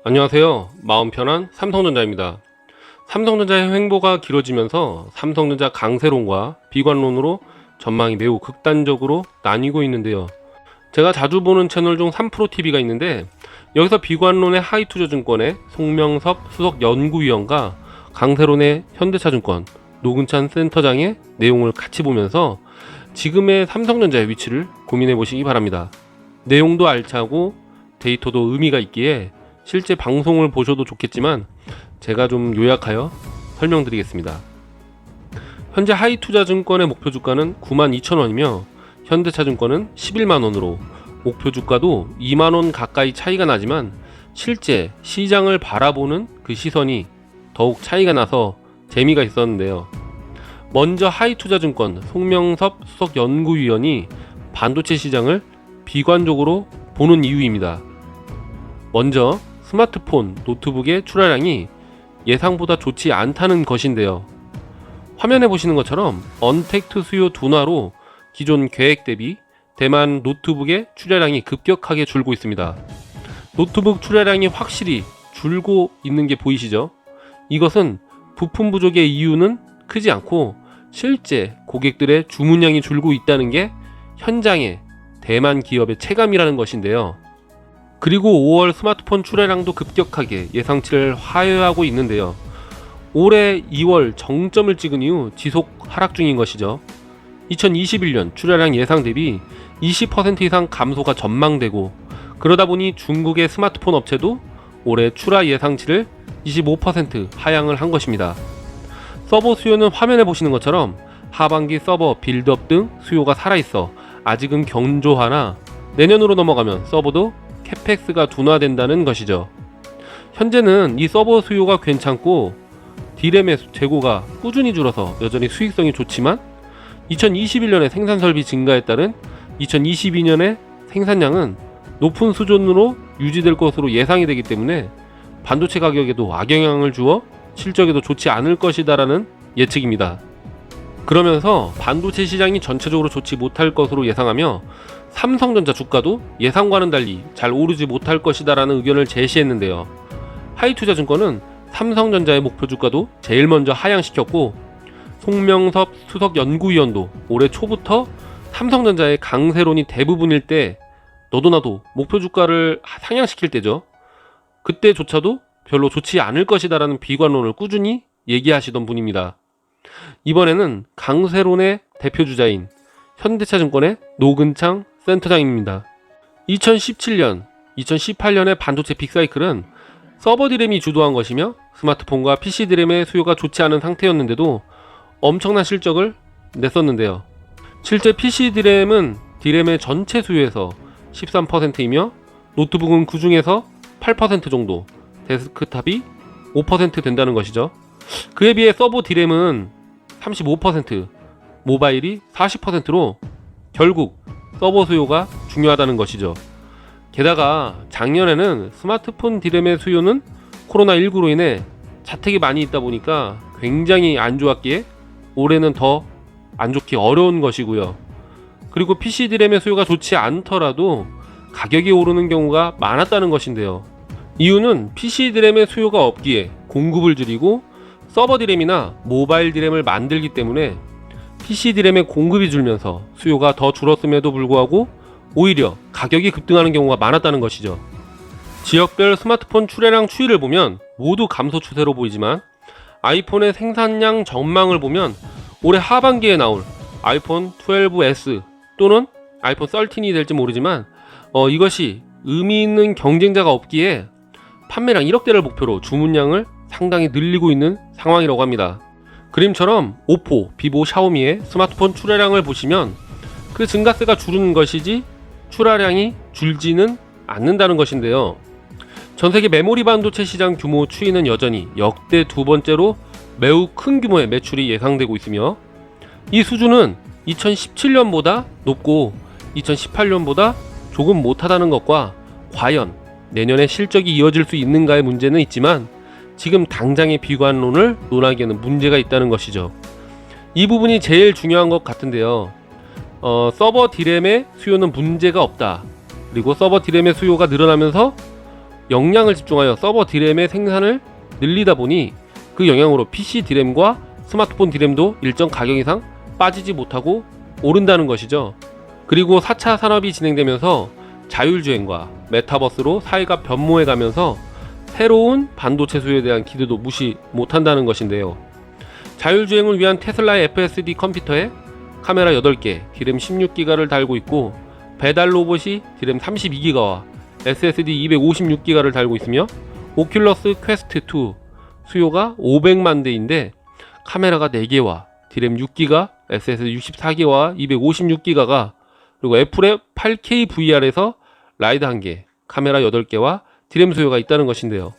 안녕하세요. 마음 편한 삼성전자입니다. 삼성전자의 횡보가 길어지면서 삼성전자 강세론과 비관론으로 전망이 매우 극단적으로 나뉘고 있는데요. 제가 자주 보는 채널 중 3프로TV가 있는데 여기서 비관론의 하이투자증권의 송명섭 수석연구위원과 강세론의 현대차증권 노근찬 센터장의 내용을 같이 보면서 지금의 삼성전자의 위치를 고민해 보시기 바랍니다. 내용도 알차고 데이터도 의미가 있기에 실제 방송을 보셔도 좋겠지만 제가 좀 요약하여 설명드리겠습니다. 현재 하이투자증권의 목표 주가는 92,000원이며 현대차증권은 11만원으로 목표 주가도 2만원 가까이 차이가 나지만 실제 시장을 바라보는 그 시선이 더욱 차이가 나서 재미가 있었는데요. 먼저 하이투자증권 송명섭 수석연구위원이 반도체 시장을 비관적으로 보는 이유입니다. 먼저 스마트폰, 노트북의 출하량이 예상보다 좋지 않다는 것인데요. 화면에 보시는 것처럼 언택트 수요 둔화로 기존 계획 대비 대만 노트북의 출하량이 급격하게 줄고 있습니다. 노트북 출하량이 확실히 줄고 있는 게 보이시죠? 이것은 부품 부족의 이유는 크지 않고 실제 고객들의 주문량이 줄고 있다는 게 현장의 대만 기업의 체감이라는 것인데요. 그리고 5월 스마트폰 출하량도 급격하게 예상치를 하회하고 있는데요. 올해 2월 정점을 찍은 이후 지속 하락 중인 것이죠. 2021년 출하량 예상 대비 20% 이상 감소가 전망되고 그러다 보니 중국의 스마트폰 업체도 올해 출하 예상치를 25% 하향을 한 것입니다. 서버 수요는 화면에 보시는 것처럼 하반기 서버 빌드업 등 수요가 살아있어 아직은 견조하나 내년으로 넘어가면 서버도 캐펙스가 둔화된다는 것이죠. 현재는 이 서버 수요가 괜찮고 D램의 재고가 꾸준히 줄어서 여전히 수익성이 좋지만 2021년에 생산 설비 증가에 따른 2022년의 생산량은 높은 수준으로 유지될 것으로 예상이 되기 때문에 반도체 가격에도 악영향을 주어 실적에도 좋지 않을 것이다라는 예측입니다. 그러면서 반도체 시장이 전체적으로 좋지 못할 것으로 예상하며 삼성전자 주가도 예상과는 달리 잘 오르지 못할 것이다라는 의견을 제시했는데요. 하이투자증권은 삼성전자의 목표 주가도 제일 먼저 하향시켰고 송명섭 수석연구위원도 올해 초부터 삼성전자의 강세론이 대부분일 때 너도 나도 목표 주가를 상향시킬 때죠. 그때조차도 별로 좋지 않을 것이다라는 비관론을 꾸준히 얘기하시던 분입니다. 이번에는 강세론의 대표주자인 현대차증권의 노근창 센터장입니다. 2017년, 2018년의 반도체 빅사이클은 서버 디램이 주도한 것이며 스마트폰과 PC 디램의 수요가 좋지 않은 상태였는데도 엄청난 실적을 냈었는데요. 실제 PC 디램은 디램의 전체 수요에서 13%이며 노트북은 그 중에서 8% 정도, 데스크탑이 5% 된다는 것이죠. 그에 비해 서버 디램은 35%, 모바일이 40%로 결국 서버 수요가 중요하다는 것이죠. 게다가 작년에는 스마트폰 디램의 수요는 코로나19로 인해 자택이 많이 있다 보니까 굉장히 안 좋았기에 올해는 더 안 좋기 어려운 것이고요. 그리고 PC 디램의 수요가 좋지 않더라도 가격이 오르는 경우가 많았다는 것인데요. 이유는 PC 디램의 수요가 없기에 공급을 줄이고 서버 디램이나 모바일 디램을 만들기 때문에 PC 디램의 공급이 줄면서 수요가 더 줄었음에도 불구하고 오히려 가격이 급등하는 경우가 많았다는 것이죠. 지역별 스마트폰 출하량 추이를 보면 모두 감소 추세로 보이지만 아이폰의 생산량 전망을 보면 올해 하반기에 나올 아이폰 12S 또는 아이폰 13이 될지 모르지만 이것이 의미 있는 경쟁자가 없기에 판매량 1억 대를 목표로 주문량을 상당히 늘리고 있는 상황이라고 합니다. 그림처럼 오포, 비보, 샤오미의 스마트폰 출하량을 보시면 그 증가세가 줄은 것이지 출하량이 줄지는 않는다는 것인데요. 전세계 메모리 반도체 시장 규모 추이는 여전히 역대 두 번째로 매우 큰 규모의 매출이 예상되고 있으며 이 수준은 2017년보다 높고 2018년보다 조금 못하다는 것과 과연 내년에 실적이 이어질 수 있는가의 문제는 있지만 지금 당장의 비관론을 논하기에는 문제가 있다는 것이죠. 이 부분이 제일 중요한 것 같은데요. 서버 디램의 수요는 문제가 없다. 그리고 서버 디램의 수요가 늘어나면서 역량을 집중하여 서버 D램의 생산을 늘리다 보니 그 영향으로 PC D램과 스마트폰 D램도 일정 가격 이상 빠지지 못하고 오른다는 것이죠. 그리고 4차 산업이 진행되면서 자율주행과 메타버스로 사회가 변모해가면서 새로운 반도체 수요에 대한 기대도 무시 못한다는 것인데요. 자율주행을 위한 테슬라의 FSD 컴퓨터에 카메라 8개, D램 16기가를 달고 있고 배달 로봇이 D램 32기가와 SSD 256기가를 달고 있으며 오큘러스 퀘스트 2 수요가 500만 대인데 카메라가 4개와 D램 6기가, SSD 64기가와 256기가가 그리고 애플의 8K VR에서 라이드 1개, 카메라 8개와 D램 수요가 있다는 것인데요.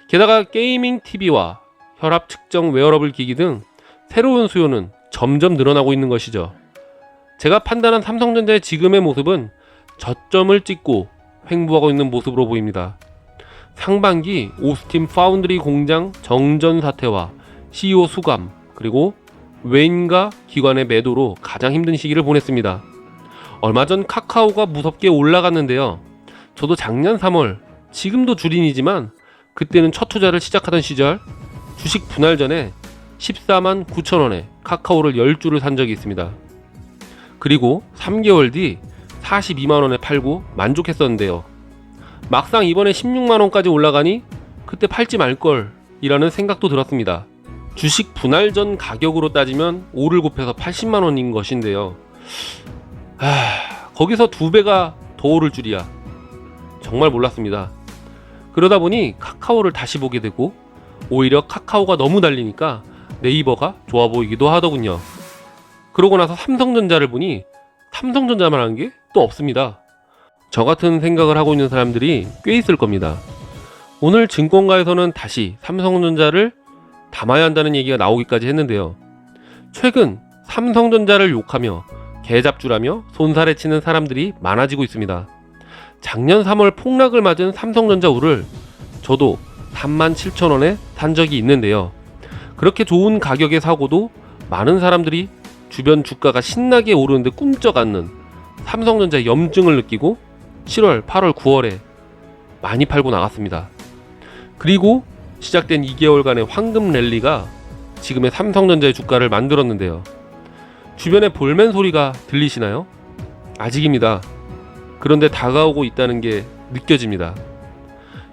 게다가 게이밍 TV와 혈압 측정 웨어러블 기기 등 새로운 수요는 점점 늘어나고 있는 것이죠. 제가 판단한 삼성전자의 지금의 모습은 저점을 찍고 횡보하고 있는 모습으로 보입니다. 상반기 오스틴 파운드리 공장 정전 사태와 CEO 수감 그리고 외인가 기관의 매도로 가장 힘든 시기를 보냈습니다. 얼마 전 카카오가 무섭게 올라갔는데요. 저도 작년 3월 지금도 주린이지만 그때는 첫 투자를 시작하던 시절 주식 분할 전에 14만 9천원에 카카오를 10주를 산 적이 있습니다. 그리고 3개월 뒤 42만원에 팔고 만족했었는데요. 막상 이번에 16만원까지 올라가니 그때 팔지 말걸 이라는 생각도 들었습니다. 주식 분할 전 가격으로 따지면 5를 곱해서 80만원인 것인데요. 거기서 2배가 더 오를 줄이야. 정말 몰랐습니다. 그러다 보니 카카오를 다시 보게 되고 오히려 카카오가 너무 달리니까 네이버가 좋아 보이기도 하더군요. 그러고 나서 삼성전자를 보니 삼성전자만 한 게 또 없습니다. 저 같은 생각을 하고 있는 사람들이 꽤 있을 겁니다. 오늘 증권가에서는 다시 삼성전자를 담아야 한다는 얘기가 나오기까지 했는데요. 최근 삼성전자를 욕하며 개잡주라며 손살에 치는 사람들이 많아지고 있습니다. 작년 3월 폭락을 맞은 삼성전자우를 저도 37,000원에 산 적이 있는데요. 그렇게 좋은 가격에 사고도 많은 사람들이 주변 주가가 신나게 오르는데 꿈쩍 않는 삼성전자의 염증을 느끼고 7월, 8월, 9월에 많이 팔고 나갔습니다. 그리고 시작된 2개월간의 황금 랠리가 지금의 삼성전자의 주가를 만들었는데요. 주변에 볼멘 소리가 들리시나요? 아직입니다. 그런데 다가오고 있다는 게 느껴집니다.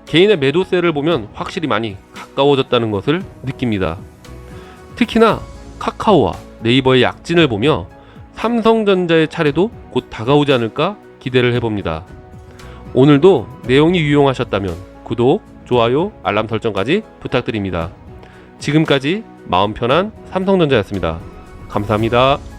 개인의 매도세를 보면 확실히 많이 가까워졌다는 것을 느낍니다. 특히나 카카오와 네이버의 약진을 보며 삼성전자의 차례도 곧 다가오지 않을까 기대를 해봅니다. 오늘도 내용이 유용하셨다면 구독, 좋아요, 알람 설정까지 부탁드립니다. 지금까지 마음 편한 삼성전자였습니다. 감사합니다.